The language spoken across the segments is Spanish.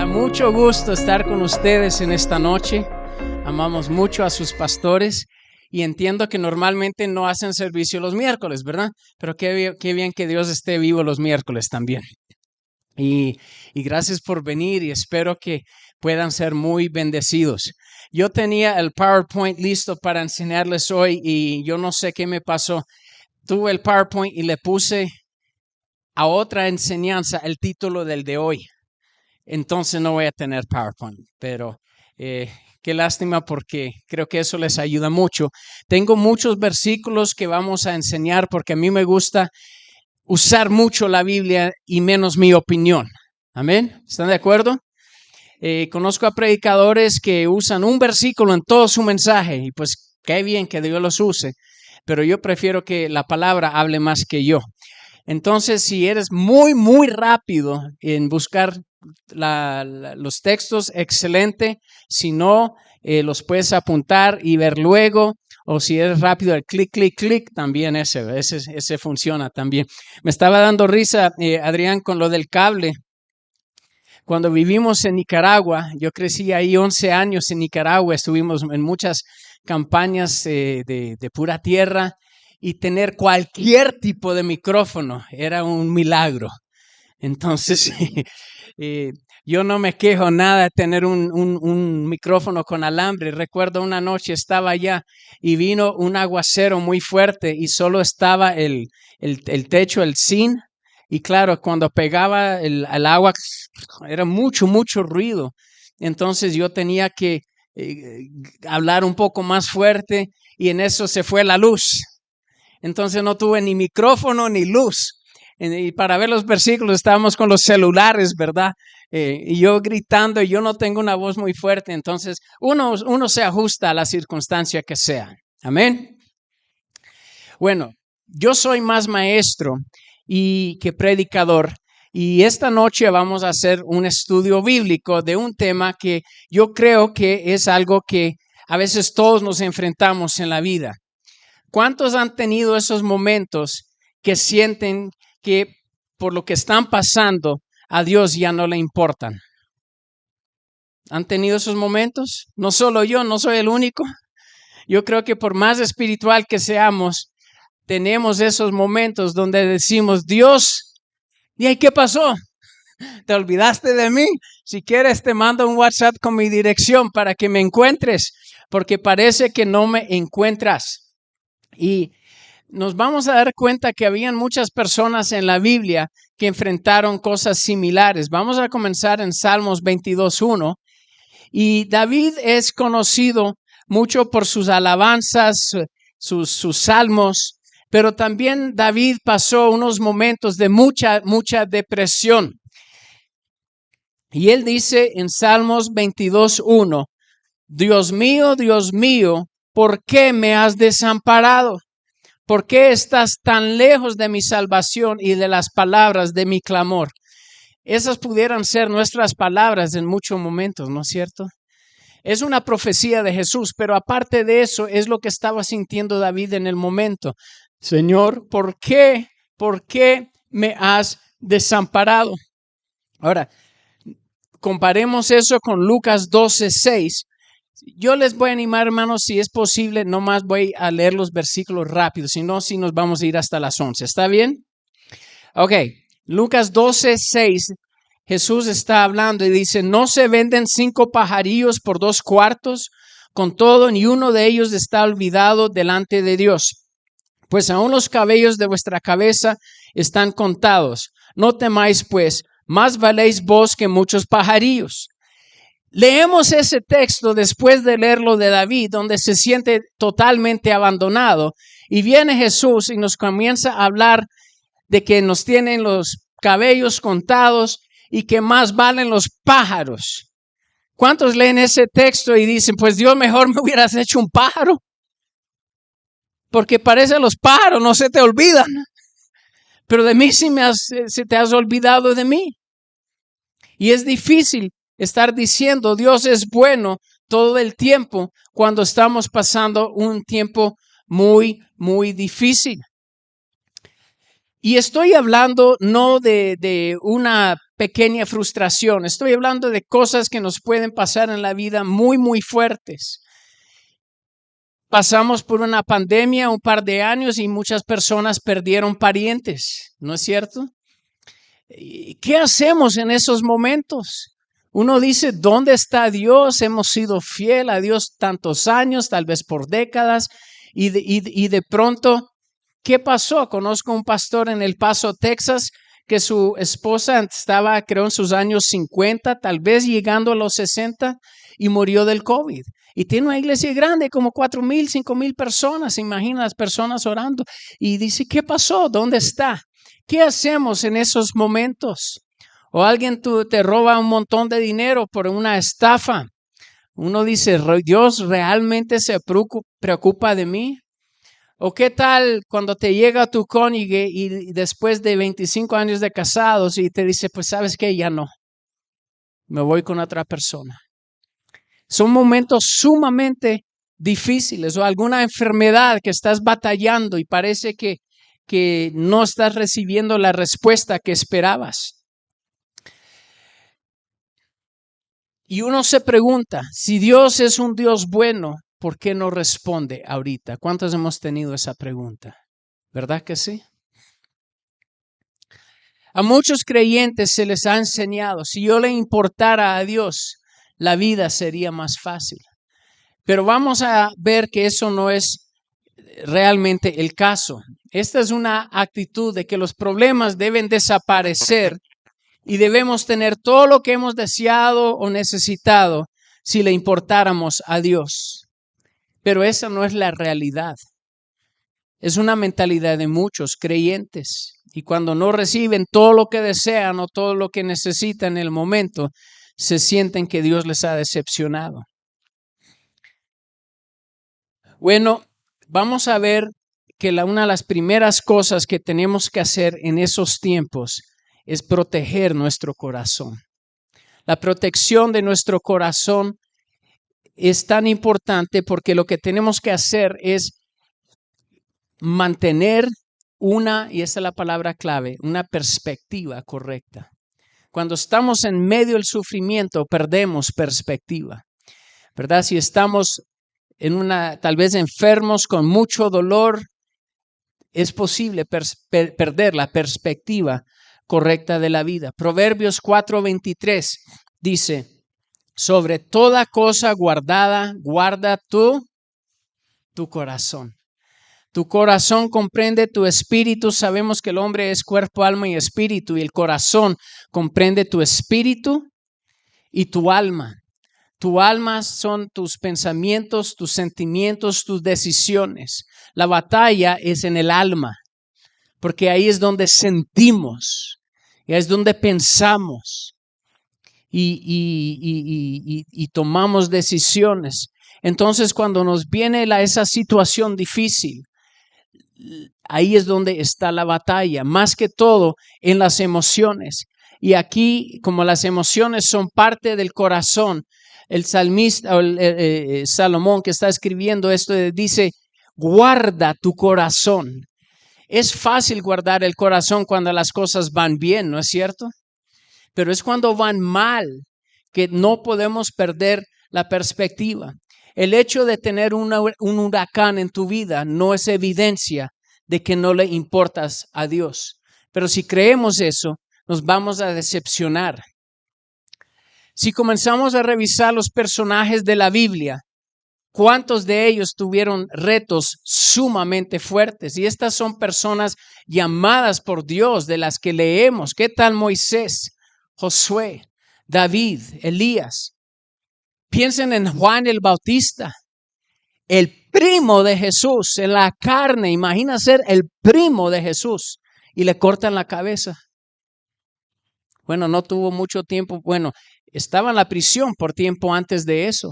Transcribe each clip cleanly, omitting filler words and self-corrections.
da mucho gusto estar con ustedes en esta noche. Amamos mucho a sus pastores y entiendo que normalmente no hacen servicio los miércoles, ¿verdad? Pero qué bien que Dios esté vivo los miércoles también. Y gracias por venir y espero que puedan ser muy bendecidos. Yo tenía el PowerPoint listo para enseñarles hoy y yo no sé qué me pasó. Tuve el PowerPoint y le puse a otra enseñanza el título del de hoy. Entonces no voy a tener PowerPoint, pero qué lástima porque creo que eso les ayuda mucho. Tengo muchos versículos que vamos a enseñar porque a mí me gusta usar mucho la Biblia y menos mi opinión. ¿Amén? ¿Están de acuerdo? Conozco a predicadores que usan un versículo en todo su mensaje y pues qué bien que Dios los use, pero yo prefiero que la palabra hable más que yo. Entonces, si eres muy rápido en buscar los textos, excelente. Si no, los puedes apuntar y ver luego. O si eres rápido, el clic, también ese funciona también. Me estaba dando risa, Adrián, con lo del cable. Cuando vivimos en Nicaragua, yo crecí ahí 11 años en Nicaragua, estuvimos en muchas campañas de pura tierra. Y tener cualquier tipo de micrófono era un milagro. Entonces, yo no me quejo nada de tener un micrófono con alambre. Recuerdo una noche estaba allá y vino un aguacero muy fuerte y solo estaba el techo, el zinc. Y claro, cuando pegaba el agua era mucho ruido. Entonces yo tenía que hablar un poco más fuerte y en eso se fue la luz. Entonces no tuve ni micrófono ni luz. Y para ver los versículos estábamos con los celulares, ¿verdad? Y yo gritando, y yo no tengo una voz muy fuerte. Entonces uno se ajusta a la circunstancia que sea. Amén. Bueno, yo soy más maestro que predicador. Y esta noche vamos a hacer un estudio bíblico de un tema que yo creo que es algo que a veces todos nos enfrentamos en la vida. ¿Cuántos han tenido esos momentos que sienten que por lo que están pasando a Dios ya no le importan? ¿Han tenido esos momentos? No solo yo, no soy el único. Yo creo que por más espiritual que seamos, tenemos esos momentos donde decimos, Dios, ¿y qué pasó? ¿Te olvidaste de mí? Si quieres te mando un WhatsApp con mi dirección para que me encuentres, porque parece que no me encuentras. Y nos vamos a dar cuenta que habían muchas personas en la Biblia que enfrentaron cosas similares. Vamos a comenzar en Salmos 22:1. Y David es conocido mucho por sus alabanzas, sus salmos, pero también David pasó unos momentos de mucha depresión. Y él dice en Salmos 22:1, Dios mío, ¿por qué me has desamparado? ¿Por qué estás tan lejos de mi salvación y de las palabras de mi clamor? Esas pudieran ser nuestras palabras en muchos momentos, ¿no es cierto? Es una profecía de Jesús, pero aparte de eso es lo que estaba sintiendo David en el momento. Señor, ¿por qué me has desamparado? Ahora, comparemos eso con Lucas 12:6. Yo les voy a animar, hermanos, si es posible, nomás voy a leer los versículos rápidos, si no, sí nos vamos a ir hasta las 11. ¿Está bien? Ok, Lucas 12:6, Jesús está hablando y dice, ¿no se venden 5 pajarillos por 2 cuartos? Con todo, ni uno de ellos está olvidado delante de Dios. Pues aún los cabellos de vuestra cabeza están contados. No temáis, pues, más valéis vos que muchos pajarillos. Leemos ese texto después de leerlo de David, donde se siente totalmente abandonado. Y viene Jesús y nos comienza a hablar de que nos tienen los cabellos contados y que más valen los pájaros. ¿Cuántos leen ese texto y dicen, pues Dios, mejor me hubieras hecho un pájaro? Porque parece los pájaros, no se te olvidan. Pero de mí sí se te has olvidado de mí. Y es difícil estar diciendo Dios es bueno todo el tiempo cuando estamos pasando un tiempo muy difícil. Y estoy hablando no de una pequeña frustración. Estoy hablando de cosas que nos pueden pasar en la vida muy, muy fuertes. Pasamos por una pandemia un par de años y muchas personas perdieron parientes, ¿no es cierto? ¿Qué hacemos en esos momentos? Uno dice, ¿dónde está Dios? Hemos sido fiel a Dios tantos años, tal vez por décadas, y de pronto, ¿qué pasó? Conozco un pastor en El Paso, Texas, que su esposa estaba, creo, en sus años 50, tal vez llegando a los 60, y murió del COVID. Y tiene una iglesia grande, como 4,000, 5,000 personas. Imagina las personas orando. Y dice, ¿qué pasó? ¿Dónde está? ¿Qué hacemos en esos momentos? O alguien te roba un montón de dinero por una estafa. Uno dice, ¿Dios realmente se preocupa de mí? ¿O qué tal cuando te llega tu cónyuge y después de 25 años de casados y te dice, pues sabes qué, ya no, me voy con otra persona? Son momentos sumamente difíciles, o alguna enfermedad que estás batallando y parece que no estás recibiendo la respuesta que esperabas. Y uno se pregunta, si Dios es un Dios bueno, ¿por qué no responde ahorita? ¿Cuántos hemos tenido esa pregunta? ¿Verdad que sí? A muchos creyentes se les ha enseñado, si yo le importara a Dios, la vida sería más fácil. Pero vamos a ver que eso no es realmente el caso. Esta es una actitud de que los problemas deben desaparecer y debemos tener todo lo que hemos deseado o necesitado si le importáramos a Dios. Pero esa no es la realidad. Es una mentalidad de muchos creyentes. Y cuando no reciben todo lo que desean o todo lo que necesitan en el momento, se sienten que Dios les ha decepcionado. Bueno, vamos a ver que una de las primeras cosas que tenemos que hacer en esos tiempos es proteger nuestro corazón. La protección de nuestro corazón es tan importante porque lo que tenemos que hacer es mantener y esa es la palabra clave, una perspectiva correcta. Cuando estamos en medio del sufrimiento, perdemos perspectiva, ¿verdad? Si estamos tal vez enfermos con mucho dolor, es posible perder la perspectiva correcta de la vida. Proverbios 4:23 dice, sobre toda cosa guardada, guarda tu corazón. Tu corazón comprende tu espíritu. Sabemos que el hombre es cuerpo, alma y espíritu, y el corazón comprende tu espíritu y tu alma. Tu alma son tus pensamientos, tus sentimientos, tus decisiones. La batalla es en el alma, porque ahí es donde sentimos, y ahí es donde pensamos y tomamos decisiones. Entonces, cuando nos viene esa situación difícil, ahí es donde está la batalla, más que todo en las emociones. Y aquí, como las emociones son parte del corazón, el salmista, Salomón que está escribiendo esto, dice, guarda tu corazón. Es fácil guardar el corazón cuando las cosas van bien, ¿no es cierto? Pero es cuando van mal que no podemos perder la perspectiva. El hecho de tener un huracán en tu vida no es evidencia de que no le importas a Dios. Pero si creemos eso, nos vamos a decepcionar. Si comenzamos a revisar los personajes de la Biblia, ¿cuántos de ellos tuvieron retos sumamente fuertes? Y estas son personas llamadas por Dios, de las que leemos. ¿Qué tal Moisés, Josué, David, Elías? Piensen en Juan el Bautista, el primo de Jesús en la carne. Imagina ser el primo de Jesús y le cortan la cabeza. Bueno, no tuvo mucho tiempo. Bueno, estaba en la prisión por tiempo antes de eso.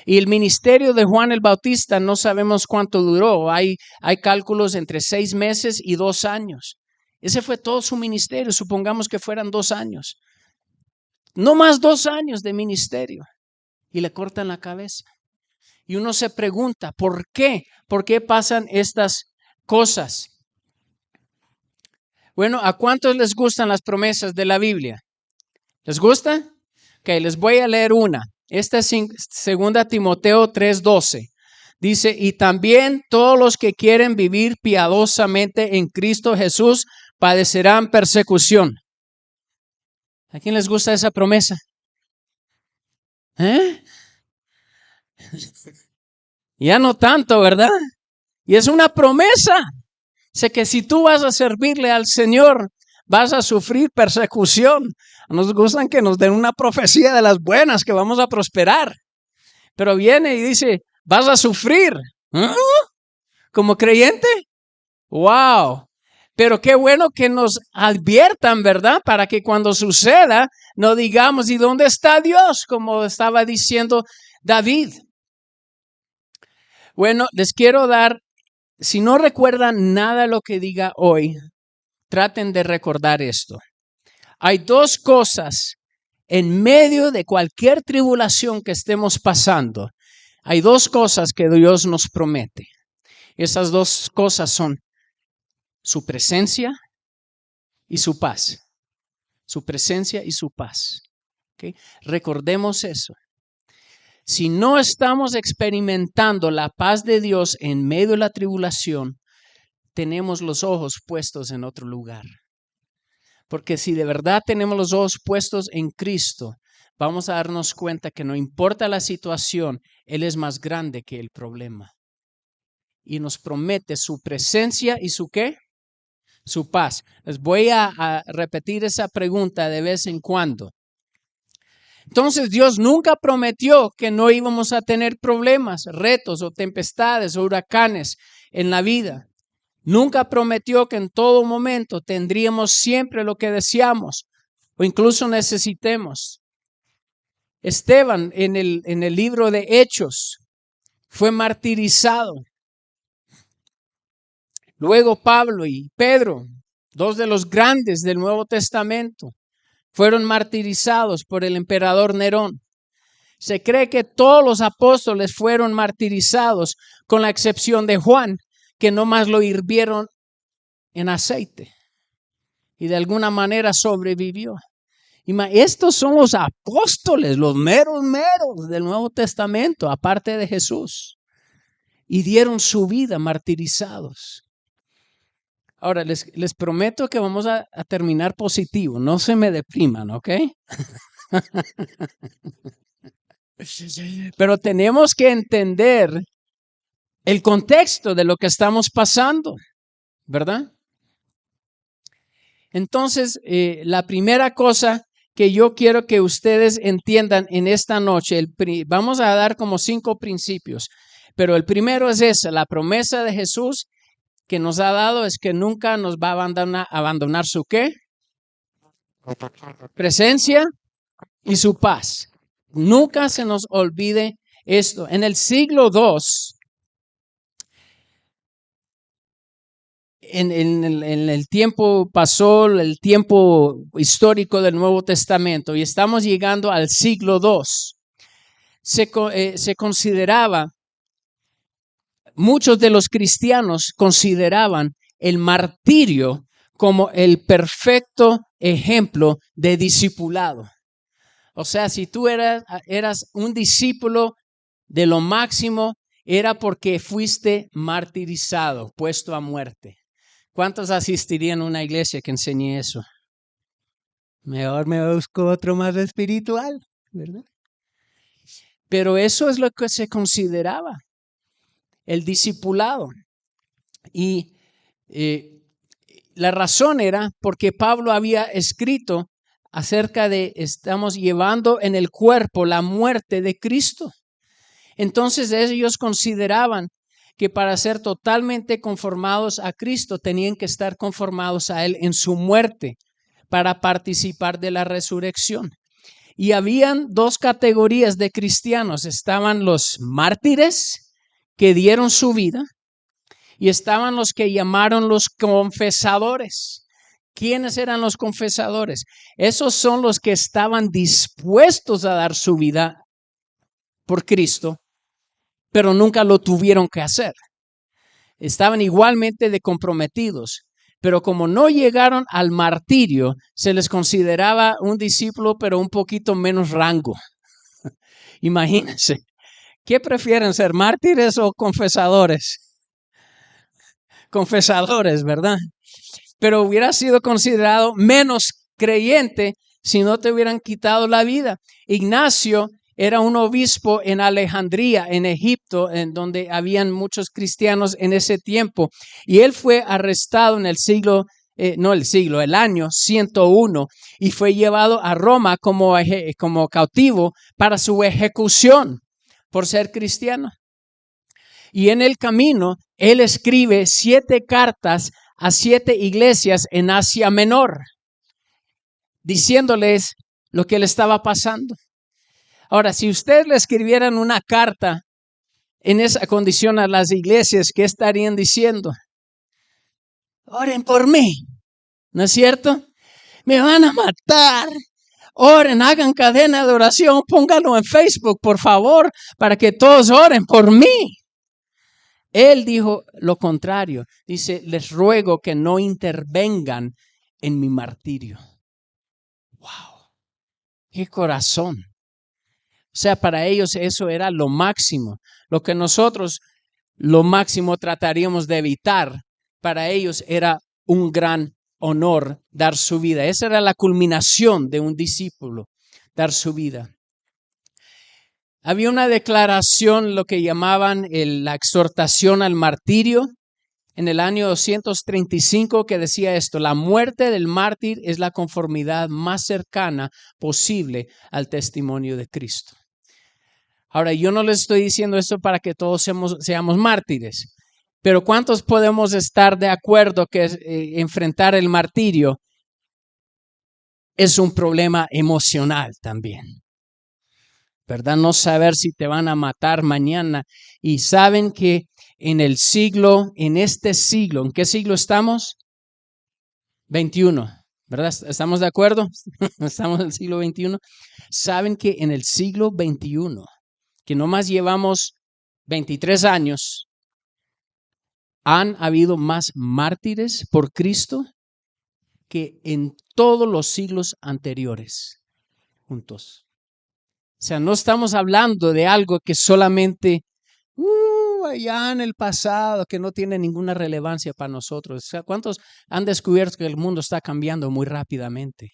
Y el ministerio de Juan el Bautista no sabemos cuánto duró. Hay cálculos entre 6 meses y 2 años. Ese fue todo su ministerio. Supongamos que fueran 2 años. No más 2 años de ministerio. Y le cortan la cabeza. Y uno se pregunta, ¿por qué? ¿Por qué pasan estas cosas? Bueno, ¿a cuántos les gustan las promesas de la Biblia? ¿Les gusta? Ok, les voy a leer una. Esta es 2 Timoteo 3:12. Dice, y también todos los que quieren vivir piadosamente en Cristo Jesús padecerán persecución. ¿A quién les gusta esa promesa? Ya no tanto, ¿verdad? Y es una promesa. Sé que si tú vas a servirle al Señor, vas a sufrir persecución. Nos gustan que nos den una profecía de las buenas, que vamos a prosperar. Pero viene y dice, vas a sufrir. ¿Ah? ¿Como creyente? ¡Wow! Pero qué bueno que nos adviertan, ¿verdad? Para que cuando suceda, no digamos, ¿y dónde está Dios? Como estaba diciendo David. Bueno, les quiero dar, si no recuerdan nada de lo que diga hoy, traten de recordar esto. Hay dos cosas en medio de cualquier tribulación que estemos pasando. Hay dos cosas que Dios nos promete. Esas dos cosas son su presencia y su paz. Su presencia y su paz. ¿Okay? Recordemos eso. Si no estamos experimentando la paz de Dios en medio de la tribulación, tenemos los ojos puestos en otro lugar. Porque si de verdad tenemos los ojos puestos en Cristo, vamos a darnos cuenta que no importa la situación, Él es más grande que el problema. Y nos promete su presencia y su ¿qué? Su paz. Les voy a repetir esa pregunta de vez en cuando. Entonces Dios nunca prometió que no íbamos a tener problemas, retos o tempestades o huracanes en la vida. Nunca prometió que en todo momento tendríamos siempre lo que deseamos o incluso necesitemos. Esteban en el libro de Hechos fue martirizado. Luego Pablo y Pedro, dos de los grandes del Nuevo Testamento, fueron martirizados por el emperador Nerón. Se cree que todos los apóstoles fueron martirizados, con la excepción de Juan, que nomás lo hirvieron en aceite y de alguna manera sobrevivió. Estos son los apóstoles, los meros del Nuevo Testamento, aparte de Jesús, y dieron su vida martirizados. Ahora, les prometo que vamos a terminar positivo, no se me depriman, ¿ok? Pero tenemos que entender el contexto de lo que estamos pasando, ¿verdad? Entonces, la primera cosa que yo quiero que ustedes entiendan en esta noche, vamos a dar como 5 principios, pero el primero es esa, la promesa de Jesús que nos ha dado es que nunca nos va a abandonar su ¿qué? Presencia y su paz. Nunca se nos olvide esto. En el siglo II, en el tiempo pasó, el tiempo histórico del Nuevo Testamento, y estamos llegando al siglo II. Se consideraba, muchos de los cristianos consideraban el martirio como el perfecto ejemplo de discipulado. O sea, si tú eras un discípulo de lo máximo, era porque fuiste martirizado, puesto a muerte. ¿Cuántos asistirían a una iglesia que enseñe eso? Mejor me busco otro más espiritual, ¿verdad? Pero eso es lo que se consideraba el discipulado. Y la razón era porque Pablo había escrito acerca de estamos llevando en el cuerpo la muerte de Cristo. Entonces ellos consideraban que para ser totalmente conformados a Cristo tenían que estar conformados a Él en su muerte para participar de la resurrección. Y habían 2 categorías de cristianos. Estaban los mártires que dieron su vida y estaban los que llamaron los confesadores. ¿Quiénes eran los confesadores? Esos son los que estaban dispuestos a dar su vida por Cristo, pero nunca lo tuvieron que hacer. Estaban igualmente de comprometidos, pero como no llegaron al martirio, se les consideraba un discípulo, pero un poquito menos rango. Imagínense, ¿qué prefieren ser, mártires o confesadores? Confesadores, ¿verdad? Pero hubiera sido considerado menos creyente si no te hubieran quitado la vida. Ignacio era un obispo en Alejandría, en Egipto, en donde habían muchos cristianos en ese tiempo. Y él fue arrestado en el año 101 y fue llevado a Roma como cautivo para su ejecución por ser cristiano. Y en el camino, él escribe 7 cartas a 7 iglesias en Asia Menor, diciéndoles lo que le estaba pasando. Ahora, si ustedes le escribieran una carta en esa condición a las iglesias, ¿qué estarían diciendo? Oren por mí, ¿no es cierto? Me van a matar. Oren, hagan cadena de oración, pónganlo en Facebook, por favor, para que todos oren por mí. Él dijo lo contrario. Dice, les ruego que no intervengan en mi martirio. ¡Wow! ¡Qué corazón! O sea, para ellos eso era lo máximo. Lo que nosotros, lo máximo trataríamos de evitar, para ellos era un gran honor dar su vida. Esa era la culminación de un discípulo, dar su vida. Había una declaración, lo que llamaban la exhortación al martirio, en el año 235, que decía esto: la muerte del mártir es la conformidad más cercana posible al testimonio de Cristo. Ahora, yo no les estoy diciendo esto para que todos seamos mártires, pero ¿cuántos podemos estar de acuerdo que enfrentar el martirio es un problema emocional también? ¿Verdad? No saber si te van a matar mañana. Y saben que en este siglo, ¿en qué siglo estamos? 21, ¿verdad? ¿Estamos de acuerdo? Estamos en el siglo 21. Saben que en el siglo 21, que nomás llevamos 23 años, han habido más mártires por Cristo que en todos los siglos anteriores juntos. O sea, no estamos hablando de algo que solamente allá en el pasado, que no tiene ninguna relevancia para nosotros. O sea, ¿cuántos han descubierto que el mundo está cambiando muy rápidamente?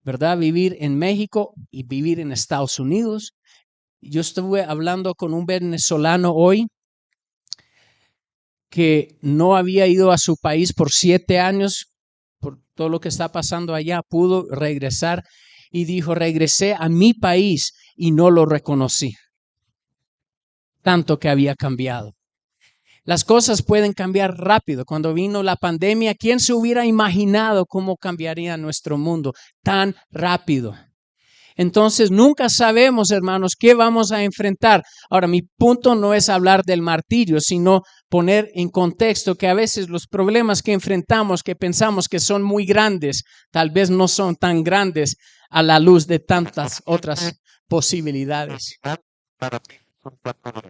¿Verdad? Vivir en México y vivir en Estados Unidos. Yo estuve hablando con un venezolano hoy que no había ido a su país por 7 años, por todo lo que está pasando allá, pudo regresar y dijo, regresé a mi país y no lo reconocí. Tanto que había cambiado. Las cosas pueden cambiar rápido. Cuando vino la pandemia, ¿quién se hubiera imaginado cómo cambiaría nuestro mundo tan rápido? Entonces, nunca sabemos, hermanos, qué vamos a enfrentar. Ahora, mi punto no es hablar del martirio, sino poner en contexto que a veces los problemas que enfrentamos, que pensamos que son muy grandes, tal vez no son tan grandes a la luz de tantas otras posibilidades.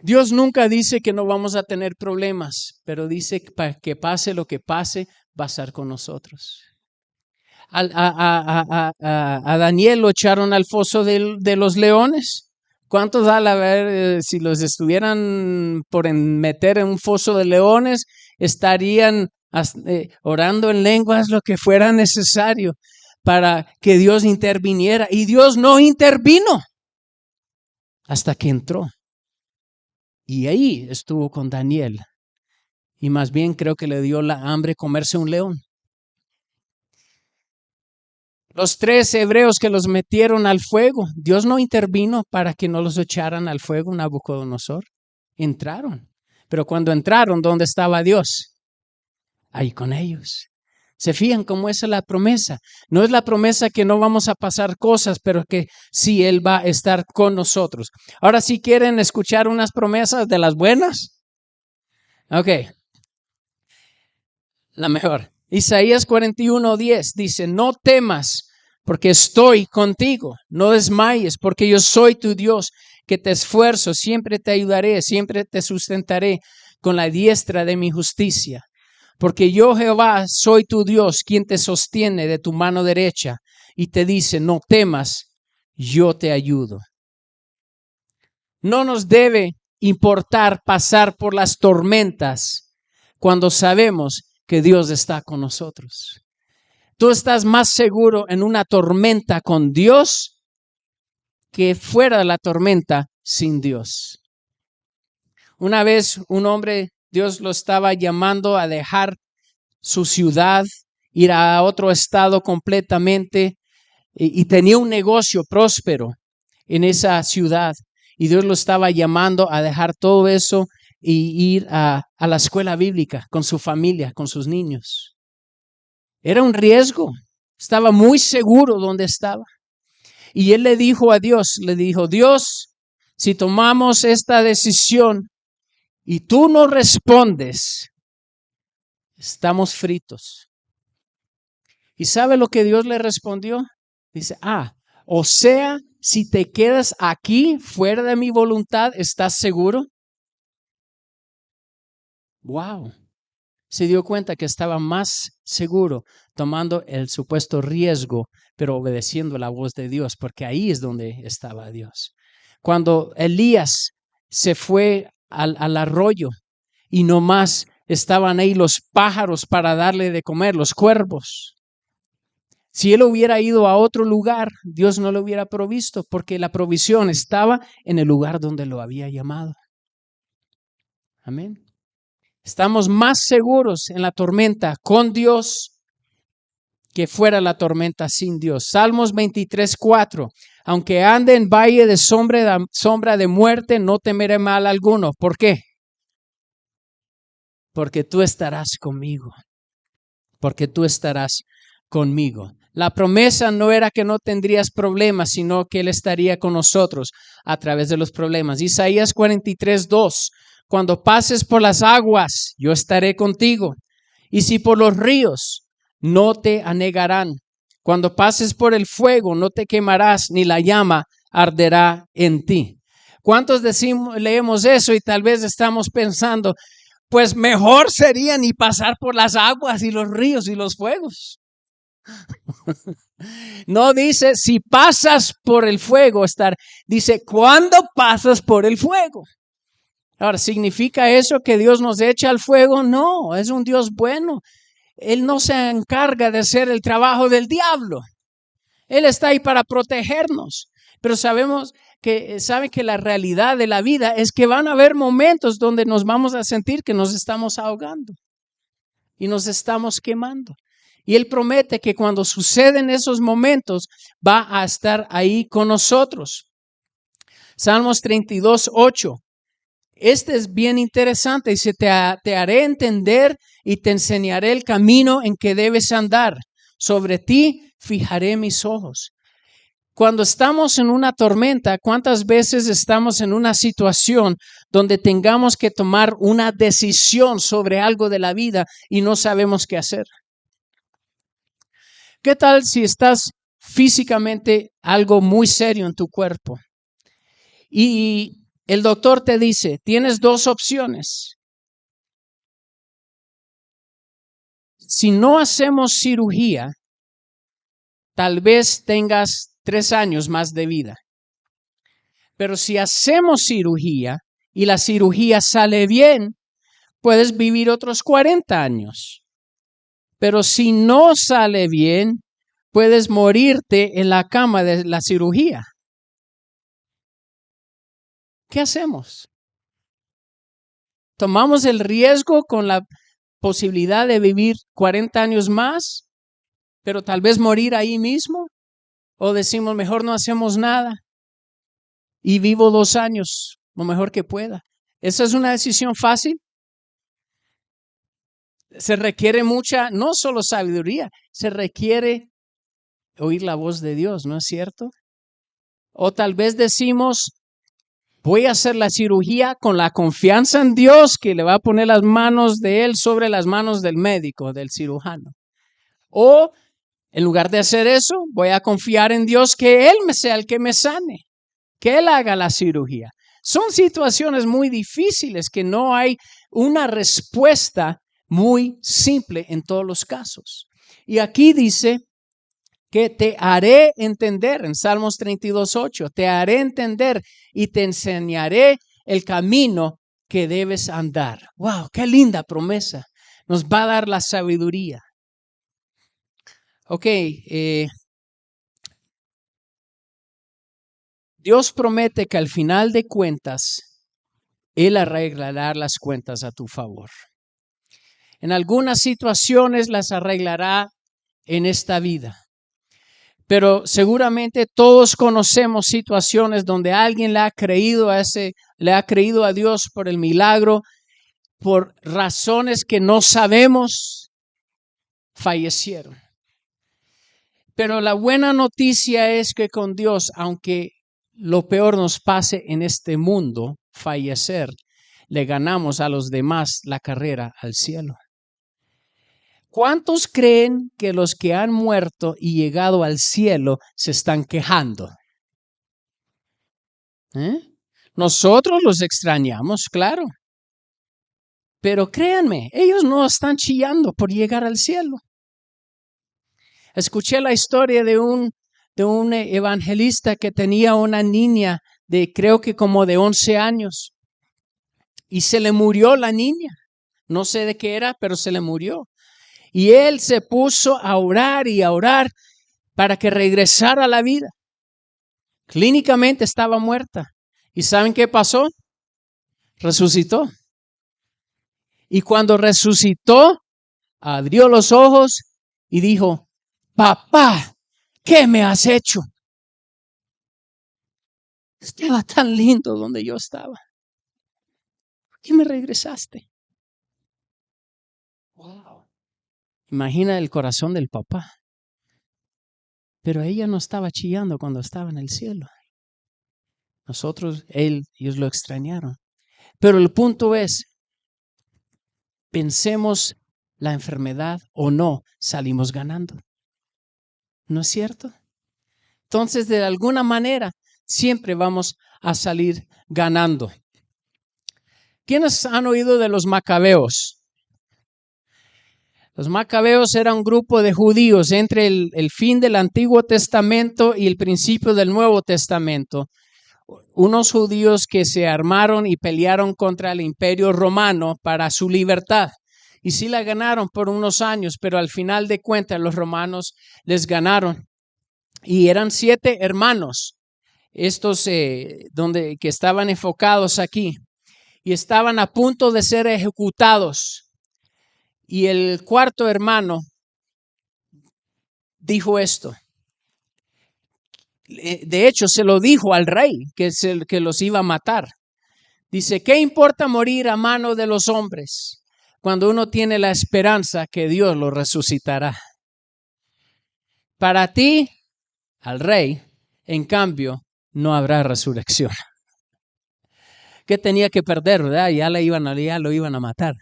Dios nunca dice que no vamos a tener problemas, pero dice que pase lo que pase, va a estar con nosotros. A Daniel lo echaron al foso de los leones. ¿Cuántos si los estuvieran por meter en un foso de leones, estarían orando en lenguas lo que fuera necesario para que Dios interviniera? Y Dios no intervino hasta que entró. Y ahí estuvo con Daniel. Y más bien creo que le dio la hambre comerse un león. Los 3 hebreos que los metieron al fuego, Dios no intervino para que no los echaran al fuego, Nabucodonosor. Entraron. Pero cuando entraron, ¿dónde estaba Dios? Ahí con ellos. ¿Se fijan cómo es la promesa? No es la promesa que no vamos a pasar cosas, pero que sí Él va a estar con nosotros. Ahora, si quieren escuchar unas promesas de las buenas. Ok. La mejor. Isaías 41:10 dice, no temas porque estoy contigo. No desmayes porque yo soy tu Dios, que te esfuerzo, siempre te ayudaré, siempre te sustentaré con la diestra de mi justicia. Porque yo, Jehová, soy tu Dios, quien te sostiene de tu mano derecha y te dice, no temas, yo te ayudo. No nos debe importar pasar por las tormentas cuando sabemos que Dios está con nosotros. Tú estás más seguro en una tormenta con Dios que fuera de la tormenta sin Dios. Una vez un hombre, Dios lo estaba llamando a dejar su ciudad, ir a otro estado completamente y tenía un negocio próspero en esa ciudad y Dios lo estaba llamando a dejar todo eso y ir a la escuela bíblica con su familia, con sus niños. Era un riesgo, estaba muy seguro donde estaba. Y él le dijo a Dios, Dios, si tomamos esta decisión y tú no respondes, estamos fritos. ¿Y sabe lo que Dios le respondió? Dice, o sea, si te quedas aquí fuera de mi voluntad, ¿estás seguro? Wow. Se dio cuenta que estaba más seguro tomando el supuesto riesgo, pero obedeciendo la voz de Dios, porque ahí es donde estaba Dios. Cuando Elías se fue al arroyo y nomás estaban ahí los pájaros para darle de comer, los cuervos. Si él hubiera ido a otro lugar, Dios no lo hubiera provisto, porque la provisión estaba en el lugar donde lo había llamado. Amén. Estamos más seguros en la tormenta con Dios que fuera la tormenta sin Dios. Salmos 23:4. Aunque ande en valle de sombra de muerte, no temeré mal alguno. ¿Por qué? Porque tú estarás conmigo. Porque tú estarás conmigo. La promesa no era que no tendrías problemas, sino que Él estaría con nosotros a través de los problemas. Isaías 43:2. Cuando pases por las aguas, yo estaré contigo. Y si por los ríos, no te anegarán. Cuando pases por el fuego, no te quemarás, ni la llama arderá en ti. ¿Cuántos leemos eso y tal vez estamos pensando, pues mejor sería ni pasar por las aguas y los ríos y los fuegos? No dice si pasas por el fuego, dice cuando pasas por el fuego. Ahora, ¿significa eso que Dios nos echa al fuego? No, es un Dios bueno. Él no se encarga de hacer el trabajo del diablo. Él está ahí para protegernos. Pero sabe que la realidad de la vida es que van a haber momentos donde nos vamos a sentir que nos estamos ahogando y nos estamos quemando. Y Él promete que cuando suceden esos momentos va a estar ahí con nosotros. Salmos 32:8. Este es bien interesante. Dice, te haré entender y te enseñaré el camino en que debes andar. Sobre ti fijaré mis ojos. Cuando estamos en una tormenta, ¿cuántas veces estamos en una situación donde tengamos que tomar una decisión sobre algo de la vida y no sabemos qué hacer? ¿Qué tal si estás físicamente algo muy serio en tu cuerpo? Y el doctor te dice, tienes dos opciones. Si no hacemos cirugía, tal vez tengas 3 años más de vida. Pero si hacemos cirugía y la cirugía sale bien, puedes vivir otros 40 años. Pero si no sale bien, puedes morirte en la cama de la cirugía. ¿Qué hacemos? ¿Tomamos el riesgo con la posibilidad de vivir 40 años más, pero tal vez morir ahí mismo? ¿O decimos, mejor no hacemos nada y vivo 2 años, lo mejor que pueda? ¿Esa es una decisión fácil? Se requiere mucha, no solo sabiduría, se requiere oír la voz de Dios, ¿no es cierto? O tal vez decimos, voy a hacer la cirugía con la confianza en Dios que le va a poner las manos de Él sobre las manos del médico, del cirujano. O en lugar de hacer eso, voy a confiar en Dios que Él sea el que me sane, que Él haga la cirugía. Son situaciones muy difíciles que no hay una respuesta muy simple en todos los casos. Y aquí dice que te haré entender, en Salmos 32:8, te haré entender y te enseñaré el camino que debes andar. ¡Wow! ¡Qué linda promesa! Nos va a dar la sabiduría. Ok, Dios promete que al final de cuentas, Él arreglará las cuentas a tu favor. En algunas situaciones las arreglará en esta vida. Pero seguramente todos conocemos situaciones donde alguien le ha creído a Dios por el milagro, por razones que no sabemos, fallecieron. Pero la buena noticia es que con Dios, aunque lo peor nos pase en este mundo, fallecer, le ganamos a los demás la carrera al cielo. ¿Cuántos creen que los que han muerto y llegado al cielo se están quejando? Nosotros los extrañamos, claro. Pero créanme, ellos no están chillando por llegar al cielo. Escuché la historia de un evangelista que tenía una niña de creo que como de 11 años y se le murió la niña. No sé de qué era, pero se le murió. Y él se puso a orar y a orar para que regresara a la vida. Clínicamente estaba muerta. ¿Y saben qué pasó? Resucitó. Y cuando resucitó, abrió los ojos y dijo, papá, ¿qué me has hecho? Estaba tan lindo donde yo estaba. ¿Por qué me regresaste? Wow. Imagina el corazón del papá. Pero ella no estaba chillando cuando estaba en el cielo. Ellos lo extrañaron. Pero el punto es, pensemos la enfermedad o no, salimos ganando. ¿No es cierto? Entonces, de alguna manera, siempre vamos a salir ganando. ¿Quiénes han oído de los macabeos? Los macabeos eran un grupo de judíos entre el fin del Antiguo Testamento y el principio del Nuevo Testamento. Unos judíos que se armaron y pelearon contra el Imperio Romano para su libertad. Y sí la ganaron por unos años, pero al final de cuentas los romanos les ganaron. Y eran 7 hermanos, estos que estaban enfocados aquí. Y estaban a punto de ser ejecutados. Y el cuarto hermano dijo esto. De hecho, se lo dijo al rey que los iba a matar. Dice, ¿qué importa morir a mano de los hombres cuando uno tiene la esperanza que Dios lo resucitará? Para ti, al rey, en cambio, no habrá resurrección. ¿Qué tenía que perder, verdad? Ya lo iban a matar.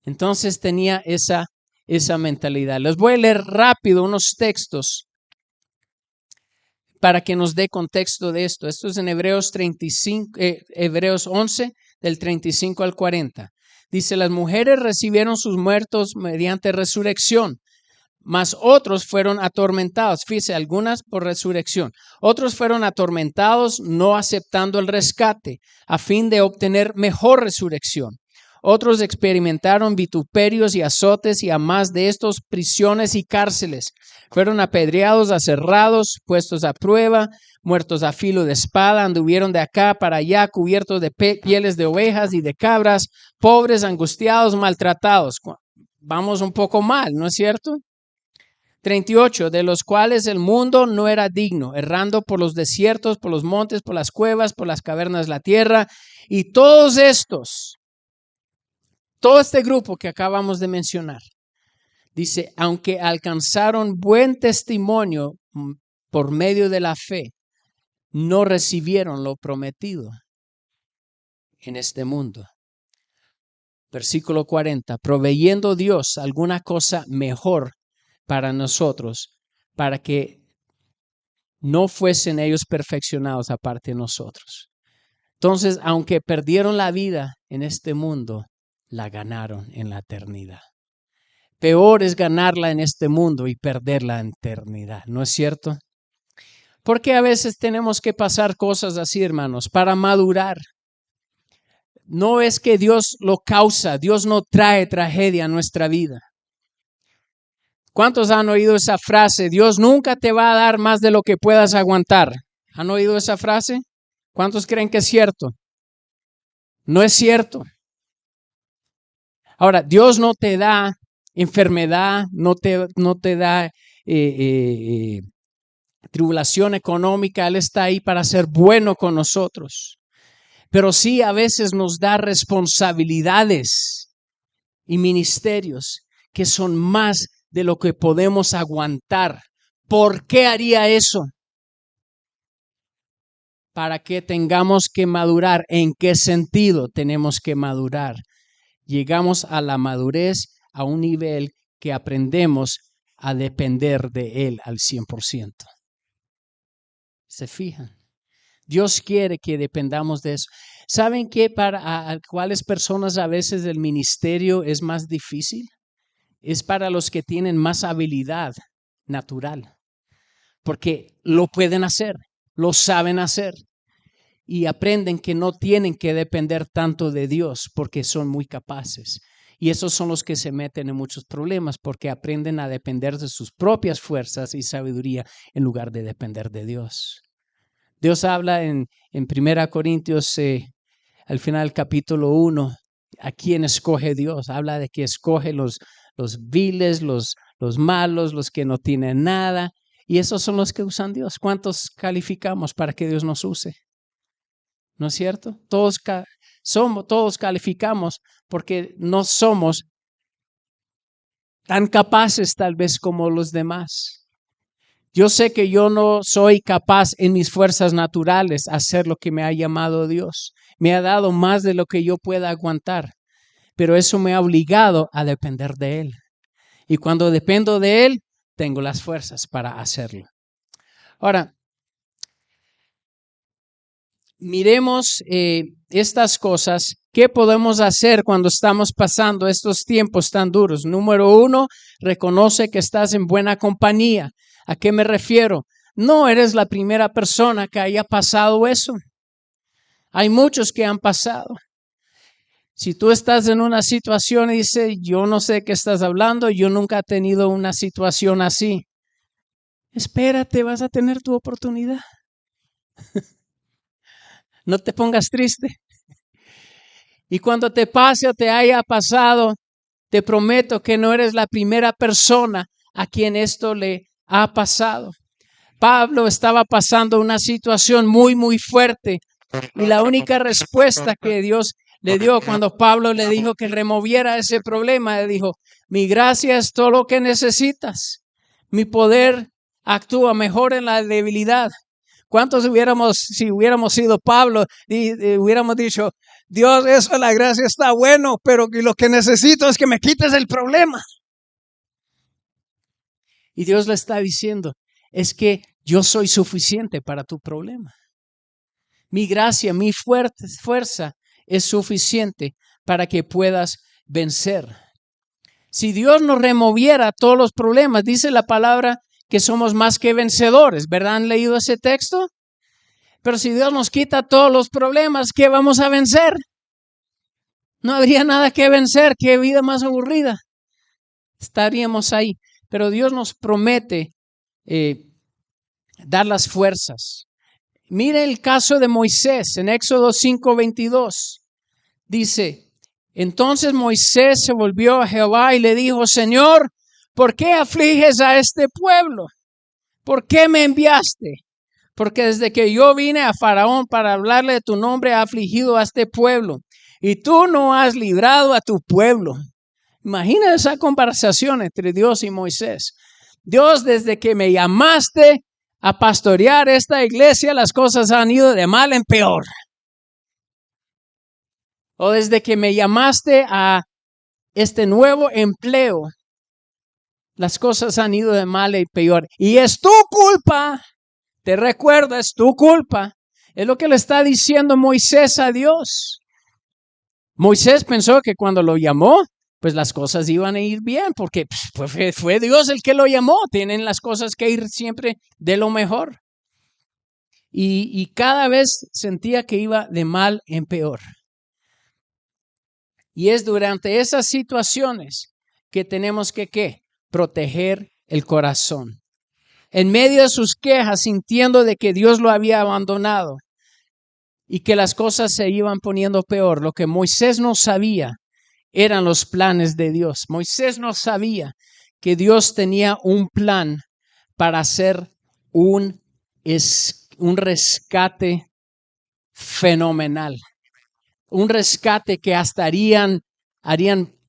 Entonces tenía esa mentalidad. Les voy a leer rápido unos textos para que nos dé contexto de esto. Esto es en Hebreos 11, del 35 al 40. Dice, las mujeres recibieron sus muertos mediante resurrección, mas otros fueron atormentados. Fíjese, algunas por resurrección. Otros fueron atormentados no aceptando el rescate a fin de obtener mejor resurrección. Otros experimentaron vituperios y azotes y a más de estos prisiones y cárceles. Fueron apedreados, aserrados, puestos a prueba, muertos a filo de espada, anduvieron de acá para allá cubiertos de pieles de ovejas y de cabras, pobres, angustiados, maltratados. Vamos un poco mal, ¿no es cierto? 38, de los cuales el mundo no era digno, errando por los desiertos, por los montes, por las cuevas, por las cavernas de la tierra. Y todos estos, todo este grupo que acabamos de mencionar, dice, aunque alcanzaron buen testimonio por medio de la fe, no recibieron lo prometido en este mundo. Versículo 40, proveyendo Dios alguna cosa mejor para nosotros, para que no fuesen ellos perfeccionados aparte de nosotros. Entonces, aunque perdieron la vida en este mundo, la ganaron en la eternidad. Peor es ganarla en este mundo y perderla en eternidad, ¿no es cierto? Porque a veces tenemos que pasar cosas así, hermanos, para madurar. No es que Dios lo causa, Dios no trae tragedia a nuestra vida. ¿Cuántos han oído esa frase? Dios nunca te va a dar más de lo que puedas aguantar. ¿Han oído esa frase? ¿Cuántos creen que es cierto? No es cierto. Ahora, Dios no te da enfermedad, no te da tribulación económica. Él está ahí para ser bueno con nosotros. Pero sí a veces nos da responsabilidades y ministerios que son más de lo que podemos aguantar. ¿Por qué haría eso? Para que tengamos que madurar. ¿En qué sentido tenemos que madurar? Llegamos a la madurez a un nivel que aprendemos a depender de Él al 100%. ¿Se fijan? Dios quiere que dependamos de eso. ¿Saben qué? Para cuáles personas a veces el ministerio es más difícil? Es para los que tienen más habilidad natural, porque lo pueden hacer, lo saben hacer y aprenden que no tienen que depender tanto de Dios porque son muy capaces. Y esos son los que se meten en muchos problemas porque aprenden a depender de sus propias fuerzas y sabiduría en lugar de depender de Dios. Dios habla en 1 Corintios, al final del capítulo 1, a quién escoge Dios. Habla de que escoge los viles, los malos, los que no tienen nada. Y esos son los que usan Dios. ¿Cuántos calificamos para que Dios nos use? ¿No es cierto? Todos calificamos porque no somos tan capaces tal vez como los demás. Yo sé que yo no soy capaz en mis fuerzas naturales hacer lo que me ha llamado Dios. Me ha dado más de lo que yo pueda aguantar, pero eso me ha obligado a depender de Él. Y cuando dependo de Él, tengo las fuerzas para hacerlo. Ahora, miremos estas cosas. ¿Qué podemos hacer cuando estamos pasando estos tiempos tan duros? Número 1, reconoce que estás en buena compañía. ¿A qué me refiero? No eres la primera persona que haya pasado eso. Hay muchos que han pasado. Si tú estás en una situación y dices, yo no sé qué estás hablando, yo nunca he tenido una situación así. Espérate, vas a tener tu oportunidad. No te pongas triste. Y cuando te pase o te haya pasado, te prometo que no eres la primera persona a quien esto le ha pasado. Pablo estaba pasando una situación muy, muy fuerte y la única respuesta que Dios le dio cuando Pablo le dijo que removiera ese problema, le dijo, mi gracia es todo lo que necesitas. Mi poder actúa mejor en la debilidad. ¿Cuántos si hubiéramos sido Pablo, hubiéramos dicho, Dios, eso de la gracia está bueno, pero lo que necesito es que me quites el problema? Y Dios le está diciendo, es que yo soy suficiente para tu problema. Mi gracia, mi fuerza es suficiente para que puedas vencer. Si Dios nos removiera todos los problemas, dice la palabra que somos más que vencedores, ¿verdad? ¿Han leído ese texto? Pero si Dios nos quita todos los problemas, ¿qué vamos a vencer? No habría nada que vencer. Qué vida más aburrida. Estaríamos ahí. Pero Dios nos promete dar las fuerzas. Mire el caso de Moisés en Éxodo 5:22. Dice, entonces Moisés se volvió a Jehová y le dijo, Señor, ¿por qué afliges a este pueblo? ¿Por qué me enviaste? Porque desde que yo vine a Faraón para hablarle de tu nombre, ha afligido a este pueblo. Y tú no has librado a tu pueblo. Imagina esa conversación entre Dios y Moisés. Dios, desde que me llamaste a pastorear esta iglesia, las cosas han ido de mal en peor. O desde que me llamaste a este nuevo empleo, las cosas han ido de mal en peor. Y es tu culpa. Te recuerdo, es tu culpa. Es lo que le está diciendo Moisés a Dios. Moisés pensó que cuando lo llamó, pues las cosas iban a ir bien, porque pues, fue Dios el que lo llamó. Tienen las cosas que ir siempre de lo mejor. Y cada vez sentía que iba de mal en peor. Y es durante esas situaciones que tenemos que, ¿qué? Proteger el corazón. En medio de sus quejas, sintiendo de que Dios lo había abandonado y que las cosas se iban poniendo peor, lo que Moisés no sabía eran los planes de Dios. Moisés no sabía que Dios tenía un plan para hacer un rescate fenomenal. Un rescate que hasta harían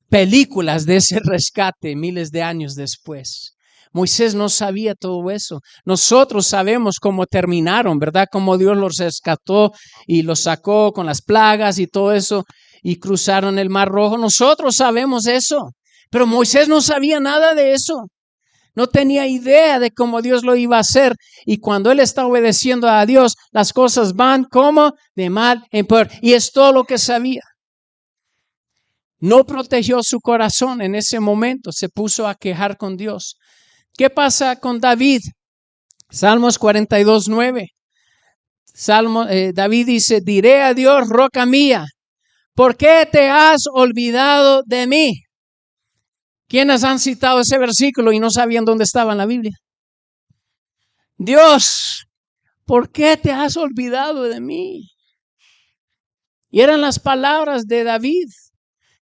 películas de ese rescate miles de años después. Moisés no sabía todo eso. Nosotros sabemos cómo terminaron, ¿verdad? Cómo Dios los rescató y los sacó con las plagas y todo eso y cruzaron el Mar Rojo. Nosotros sabemos eso, pero Moisés no sabía nada de eso. No tenía idea de cómo Dios lo iba a hacer. Y cuando él está obedeciendo a Dios, las cosas van como de mal en peor. Y es todo lo que sabía. No protegió su corazón en ese momento. Se puso a quejar con Dios. ¿Qué pasa con David? Salmos 42:9. David dice, diré a Dios, roca mía, ¿por qué te has olvidado de mí? ¿Quiénes han citado ese versículo y no sabían dónde estaba en la Biblia? Dios, ¿por qué te has olvidado de mí? Y eran las palabras de David.